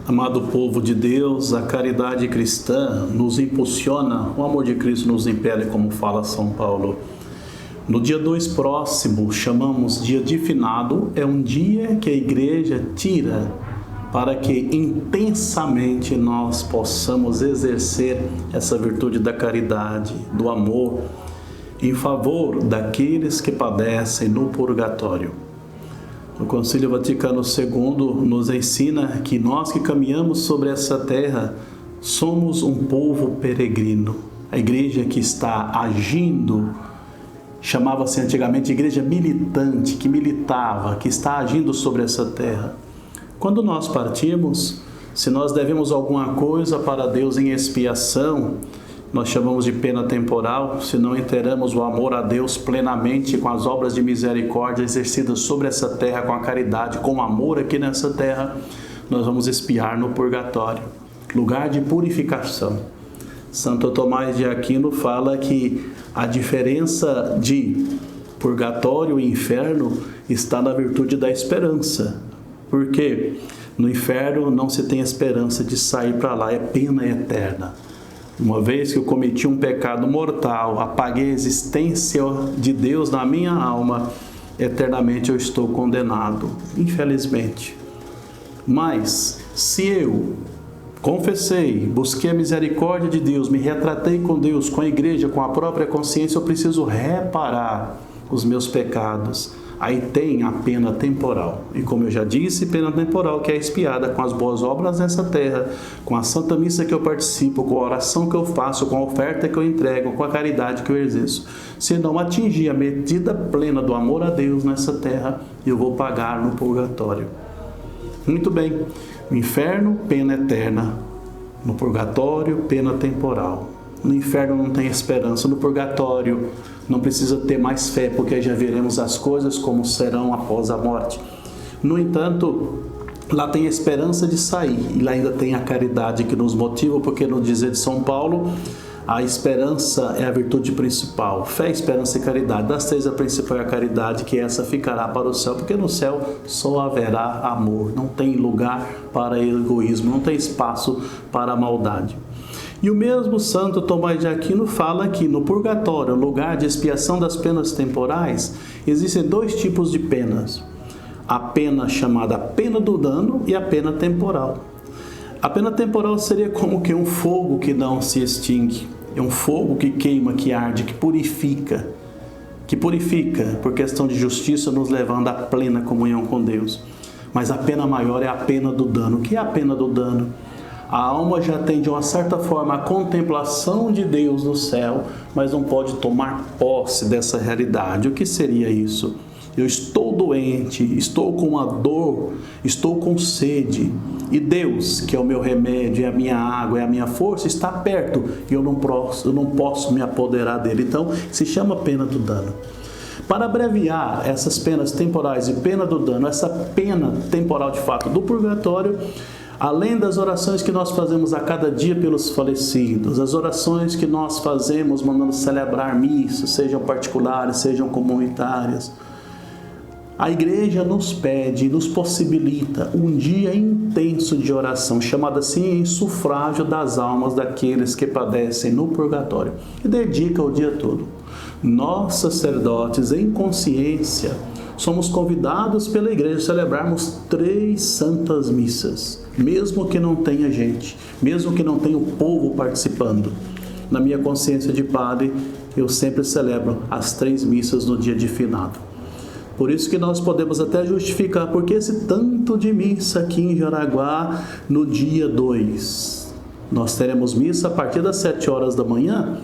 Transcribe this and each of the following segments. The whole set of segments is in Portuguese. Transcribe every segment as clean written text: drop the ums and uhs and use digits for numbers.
Amado povo de Deus, a caridade cristã nos impulsiona, o amor de Cristo nos impele, como fala São Paulo. No dia 2 próximo, chamamos dia de finado, é um dia que a igreja tira para que intensamente nós possamos exercer essa virtude da caridade, do amor, em favor daqueles que padecem no purgatório. O Concílio Vaticano II nos ensina que nós que caminhamos sobre essa terra somos um povo peregrino. A igreja que está agindo, chamava-se antigamente igreja militante, que militava, que está agindo sobre essa terra. Quando nós partimos, se nós devemos alguma coisa para Deus em expiação, nós chamamos de pena temporal, se não inteiramos o amor a Deus plenamente com as obras de misericórdia exercidas sobre essa terra, com a caridade, com o amor aqui nessa terra, nós vamos expiar no purgatório, lugar de purificação. Santo Tomás de Aquino fala que a diferença de purgatório e inferno está na virtude da esperança, porque no inferno não se tem esperança de sair para lá, é pena eterna. Uma vez que eu cometi um pecado mortal, apaguei a existência de Deus na minha alma, eternamente eu estou condenado, infelizmente. Mas, se eu confessei, busquei a misericórdia de Deus, me retratei com Deus, com a igreja, com a própria consciência, eu preciso reparar os meus pecados. Aí tem a pena temporal. E como eu já disse, pena temporal que é expiada com as boas obras nessa terra, com a Santa Missa que eu participo, com a oração que eu faço, com a oferta que eu entrego, com a caridade que eu exerço. Se não atingir a medida plena do amor a Deus nessa terra, eu vou pagar no purgatório. Muito bem. No inferno, pena eterna. No purgatório, pena temporal. No inferno não tem esperança. No purgatório não precisa ter mais fé, porque já veremos as coisas como serão após a morte. No entanto, lá tem a esperança de sair, e lá ainda tem a caridade que nos motiva, porque no dizer de São Paulo, a esperança é a virtude principal. Fé, esperança e caridade. Das três, a principal é a caridade, que essa ficará para o céu, porque no céu só haverá amor. Não tem lugar para egoísmo, não tem espaço para a maldade. E o mesmo Santo Tomás de Aquino fala que no purgatório, lugar de expiação das penas temporais, existem dois tipos de penas. A pena chamada pena do dano e a pena temporal. A pena temporal seria como que um fogo que não se extingue. É um fogo que queima, que arde, que purifica por questão de justiça, nos levando à plena comunhão com Deus. Mas a pena maior é a pena do dano. O que é a pena do dano? A alma já tem, de uma certa forma, a contemplação de Deus no céu, mas não pode tomar posse dessa realidade. O que seria isso? Eu estou doente, estou com uma dor, estou com sede, e Deus, que é o meu remédio, é a minha água, é a minha força, está perto, e eu não posso me apoderar dele. Então, se chama pena do dano. Para abreviar essas penas temporais e pena do dano, essa pena temporal de fato do purgatório, além das orações que nós fazemos a cada dia pelos falecidos, as orações que nós fazemos mandando celebrar missas, sejam particulares, sejam comunitárias, a igreja nos pede, nos possibilita um dia intenso de oração, chamado assim em sufrágio das almas daqueles que padecem no purgatório, e dedica o dia todo. Nós, sacerdotes, em consciência, somos convidados pela igreja a celebrarmos 3 santas missas, mesmo que não tenha gente, mesmo que não tenha o povo participando. Na minha consciência de padre, eu sempre celebro as 3 missas no dia de finado. Por isso que nós podemos até justificar porque esse tanto de missa aqui em Jaraguá no dia 2. Nós teremos missa a partir das 7 horas da manhã,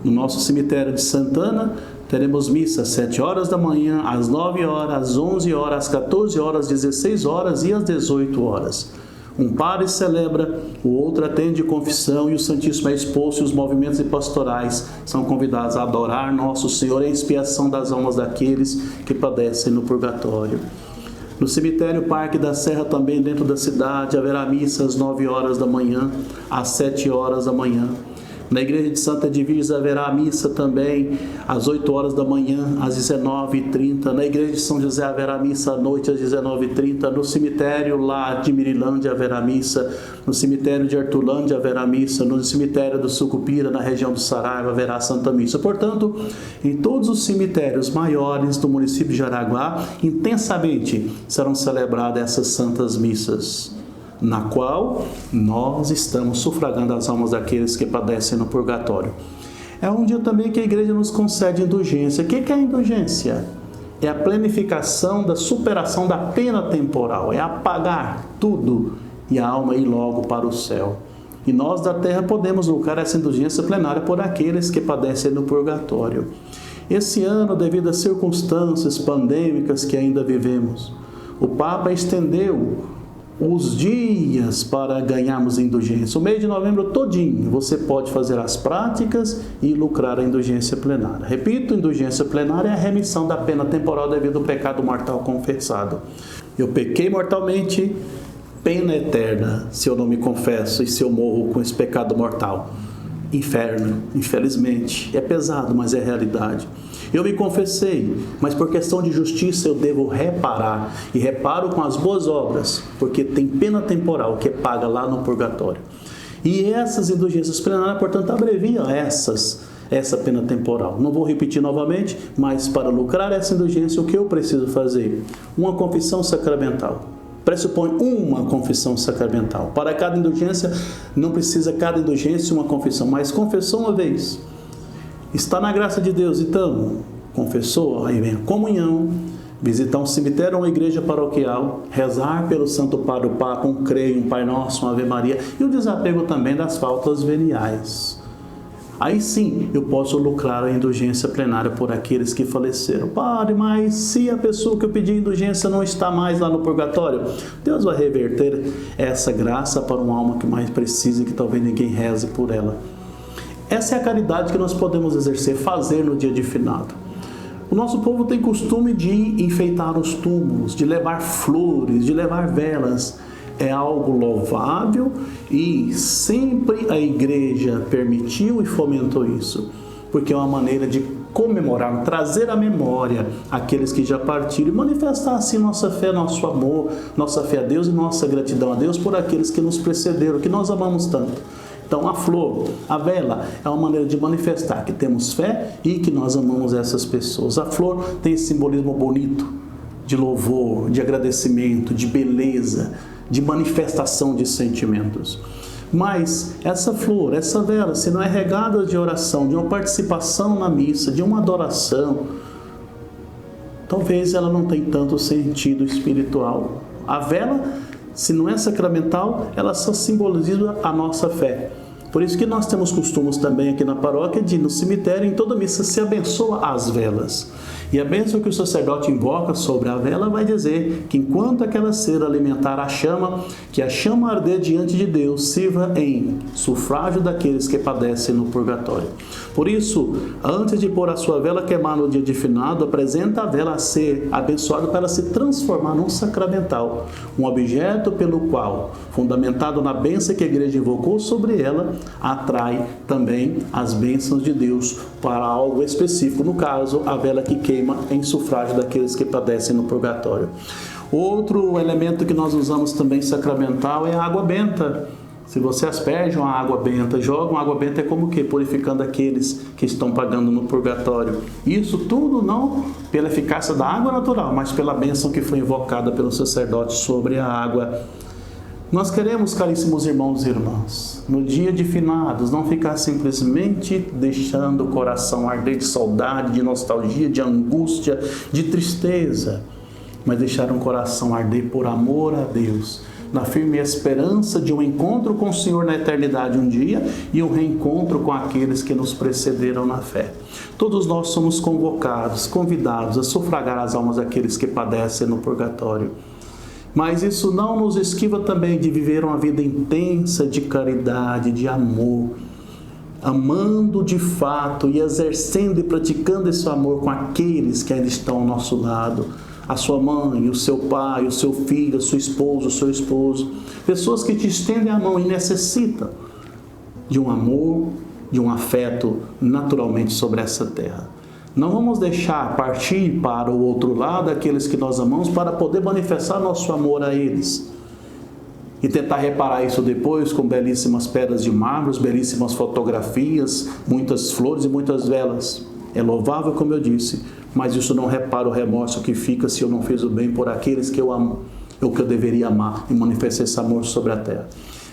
no nosso cemitério de Santana. Teremos missa às 7 horas da manhã, às 9 horas, às 11 horas, às 14 horas, às 16 horas e às 18 horas. Um padre celebra, o outro atende confissão e o Santíssimo é exposto, e os movimentos e pastorais são convidados a adorar Nosso Senhor em expiação das almas daqueles que padecem no purgatório. No cemitério Parque da Serra, também dentro da cidade, haverá missa às 9 horas da manhã, às 7 horas da manhã. Na igreja de Santa Edviges haverá missa também às 8 horas da manhã, às 19h30. Na igreja de São José haverá missa à noite às 19h30. No cemitério lá de Mirilândia haverá missa. No cemitério de Artulândia haverá missa. No cemitério do Sucupira, na região do Saraiva, haverá Santa Missa. Portanto, em todos os cemitérios maiores do município de Jaraguá, intensamente serão celebradas essas santas missas, na qual nós estamos sufragando as almas daqueles que padecem no purgatório. É um dia também que a igreja nos concede indulgência. O que é a indulgência? É a planificação da superação da pena temporal, é apagar tudo e a alma ir logo para o céu. E nós da terra podemos lucrar essa indulgência plenária por aqueles que padecem no purgatório. Esse ano, devido às circunstâncias pandêmicas que ainda vivemos, o Papa estendeu os dias para ganharmos indulgência. O mês de novembro todinho você pode fazer as práticas e lucrar a indulgência plenária. Repito, indulgência plenária é a remissão da pena temporal devido ao pecado mortal confessado. Eu pequei mortalmente, pena eterna, se eu não me confesso e se eu morro com esse pecado mortal. Inferno, infelizmente. É pesado, mas é realidade. Eu me confessei, mas por questão de justiça eu devo reparar. E reparo com as boas obras, porque tem pena temporal que é paga lá no purgatório. E essas indulgências plenárias, portanto, abreviam essa pena temporal. Não vou repetir novamente, mas para lucrar essa indulgência, o que eu preciso fazer? Uma confissão sacramental. Pressupõe uma confissão sacramental. Para cada indulgência, não precisa cada indulgência uma confissão, mas confessou uma vez. Está na graça de Deus, então, confessou, aí vem a comunhão, visitar um cemitério ou uma igreja paroquial, rezar pelo Santo Padre, o Papa, um creio, um Pai Nosso, uma Ave Maria, e o desapego também das faltas veniais. Aí sim, eu posso lucrar a indulgência plenária por aqueles que faleceram. Padre, mas se a pessoa que eu pedi indulgência não está mais lá no purgatório, Deus vai reverter essa graça para uma alma que mais precisa e que talvez ninguém reze por ela. Essa é a caridade que nós podemos exercer, fazer no dia de finado. O nosso povo tem costume de enfeitar os túmulos, de levar flores, de levar velas. É algo louvável e sempre a igreja permitiu e fomentou isso, porque é uma maneira de comemorar, trazer à memória aqueles que já partiram e manifestar assim nossa fé, nosso amor, nossa fé a Deus e nossa gratidão a Deus por aqueles que nos precederam, que nós amamos tanto. Então a flor, a vela, é uma maneira de manifestar que temos fé e que nós amamos essas pessoas. A flor tem esse simbolismo bonito de louvor, de agradecimento, de beleza, de manifestação de sentimentos. Mas essa flor, essa vela, se não é regada de oração, de uma participação na missa, de uma adoração, talvez ela não tenha tanto sentido espiritual. A vela, se não é sacramental, ela só simboliza a nossa fé. Por isso que nós temos costumes também aqui na paróquia de, no cemitério, em toda missa, se abençoa as velas. E a bênção que o sacerdote invoca sobre a vela vai dizer que enquanto aquela cera alimentar a chama, que a chama arder diante de Deus sirva em sufrágio daqueles que padecem no purgatório. Por isso, antes de pôr a sua vela queimar no dia de finado, apresenta a vela a ser abençoada para se transformar num sacramental, um objeto pelo qual, fundamentado na bênção que a igreja invocou sobre ela, atrai também as bênçãos de Deus para algo específico, no caso, a vela que queima em sufrágio daqueles que padecem no purgatório. Outro elemento que nós usamos também sacramental é a água benta. Se você asperge uma água benta, joga uma água benta, é como que? Purificando aqueles que estão pagando no purgatório. Isso tudo não pela eficácia da água natural, mas pela bênção que foi invocada pelo sacerdote sobre a água. Nós queremos, caríssimos irmãos e irmãs, no dia de finados, não ficar simplesmente deixando o coração arder de saudade, de nostalgia, de angústia, de tristeza, mas deixar um coração arder por amor a Deus, na firme esperança de um encontro com o Senhor na eternidade um dia e um reencontro com aqueles que nos precederam na fé. Todos nós somos convocados, convidados a sufragar as almas daqueles que padecem no purgatório. Mas isso não nos esquiva também de viver uma vida intensa de caridade, de amor, amando de fato e exercendo e praticando esse amor com aqueles que ainda estão ao nosso lado, a sua mãe, o seu pai, o seu filho, a sua esposa, o seu esposo, pessoas que te estendem a mão e necessitam de um amor, de um afeto naturalmente sobre essa terra. Não vamos deixar partir para o outro lado aqueles que nós amamos para poder manifestar nosso amor a eles. E tentar reparar isso depois com belíssimas pedras de mármore, belíssimas fotografias, muitas flores e muitas velas. É louvável, como eu disse, mas isso não repara o remorso que fica se eu não fiz o bem por aqueles que eu amo, ou que eu deveria amar, e manifestar esse amor sobre a terra.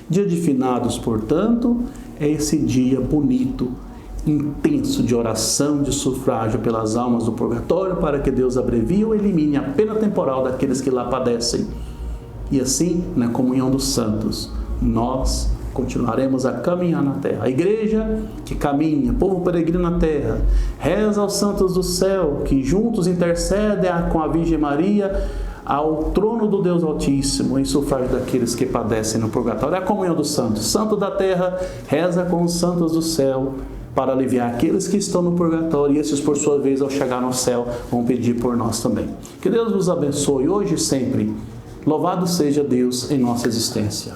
Dia de finados, portanto, é esse dia bonito, intenso de oração, de sufrágio pelas almas do purgatório, para que Deus abrevie ou elimine a pena temporal daqueles que lá padecem. E assim, na comunhão dos santos, nós continuaremos a caminhar na terra. A igreja que caminha, povo peregrino na terra, reza aos santos do céu, que juntos intercedem com a Virgem Maria ao trono do Deus Altíssimo, em sufrágio daqueles que padecem no purgatório. É a comunhão dos santos. Santo da terra reza com os santos do céu, para aliviar aqueles que estão no purgatório, e esses, por sua vez, ao chegar no céu, vão pedir por nós também. Que Deus nos abençoe hoje e sempre. Louvado seja Deus em nossa existência.